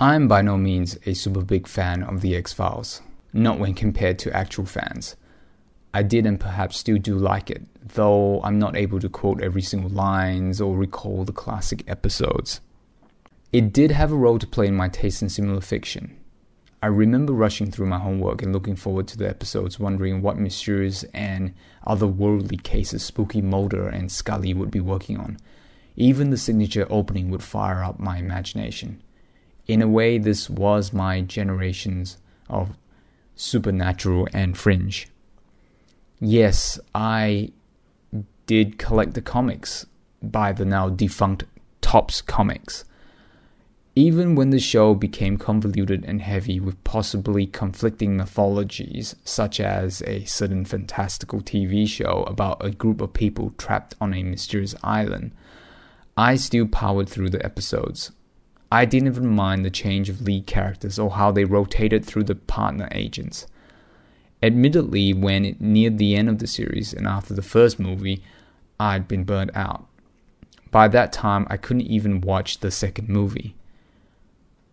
I'm by no means a super big fan of The X-Files, not when compared to actual fans. I did and perhaps still do like it, though I'm not able to quote every single lines or recall the classic episodes. It did have a role to play in my taste in similar fiction. I remember rushing through my homework and looking forward to the episodes, wondering what mysterious and otherworldly cases Spooky Mulder and Scully would be working on. Even the signature opening would fire up my imagination. In a way, this was my generations of supernatural and fringe. Yes, I did collect the comics by the now defunct Topps Comics. Even when the show became convoluted and heavy with possibly conflicting mythologies, such as a certain fantastical TV show about a group of people trapped on a mysterious island, I still powered through the episodes. I didn't even mind the change of lead characters or how they rotated through the partner agents. Admittedly, when it neared the end of the series and after the first movie, I'd been burnt out. By that time, I couldn't even watch the second movie.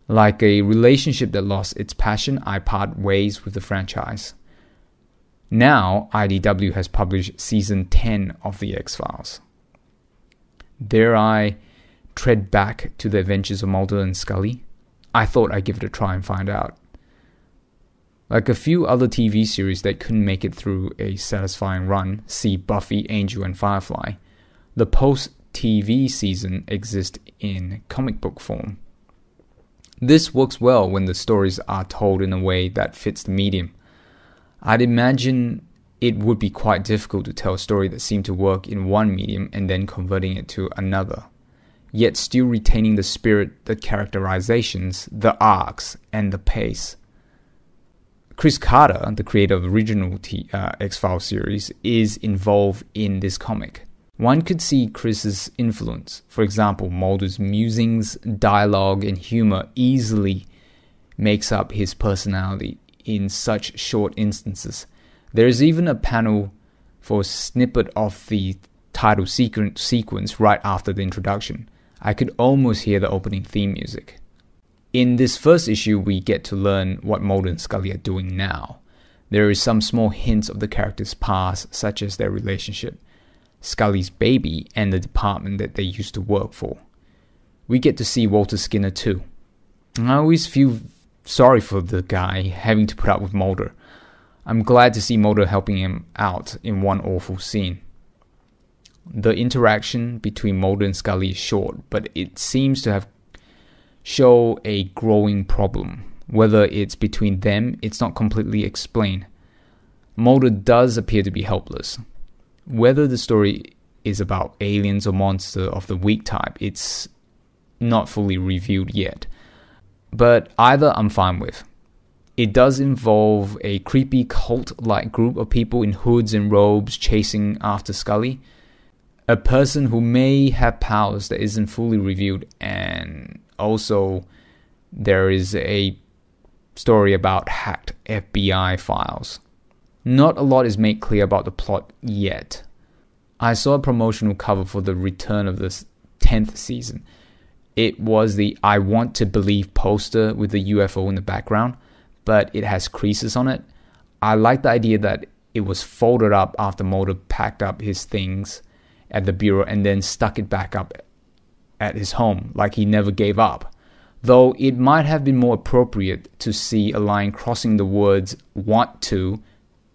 Like a relationship that lost its passion, I part ways with the franchise. Now, IDW has published Season 10 of The X-Files. There I tread back to the adventures of Mulder and Scully. I thought I'd give it a try and find out. Like a few other TV series that couldn't make it through a satisfying run, see Buffy, Angel, and Firefly, the post-TV season exists in comic book form. This works well when the stories are told in a way that fits the medium. I'd imagine it would be quite difficult to tell a story that seemed to work in one medium and then converting it to another, yet still retaining the spirit, the characterizations, the arcs, and the pace. Chris Carter, the creator of the original X-Files series, is involved in this comic. One could see Chris's influence. For example, Mulder's musings, dialogue, and humor easily makes up his personality in such short instances. There is even a panel for a snippet of the title sequence right after the introduction. I could almost hear the opening theme music. In this first issue, we get to learn what Mulder and Scully are doing now. There is some small hints of the characters' past, such as their relationship, Scully's baby, and the department that they used to work for. We get to see Walter Skinner too. I always feel sorry for the guy having to put up with Mulder. I'm glad to see Mulder helping him out in one awful scene. The interaction between Mulder and Scully is short, but it seems to have show a growing problem. Whether it's between them, it's not completely explained. Mulder does appear to be helpless. Whether the story is about aliens or monster of the weak type, it's not fully revealed yet. But either I'm fine with. It does involve a creepy cult-like group of people in hoods and robes chasing after Scully. A person who may have powers that isn't fully revealed, and also there is a story about hacked FBI files. Not a lot is made clear about the plot yet. I saw a promotional cover for the return of the 10th season. It was the I Want to Believe poster with the UFO in the background, but it has creases on it. I like the idea that it was folded up after Mulder packed up his things at the bureau and then stuck it back up at his home, like he never gave up. Though it might have been more appropriate to see a line crossing the words want to,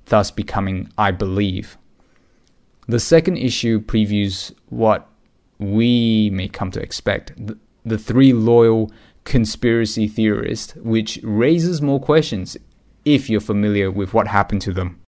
thus becoming I believe. The second issue previews what we may come to expect. The three loyal conspiracy theorists, which raises more questions if you're familiar with what happened to them.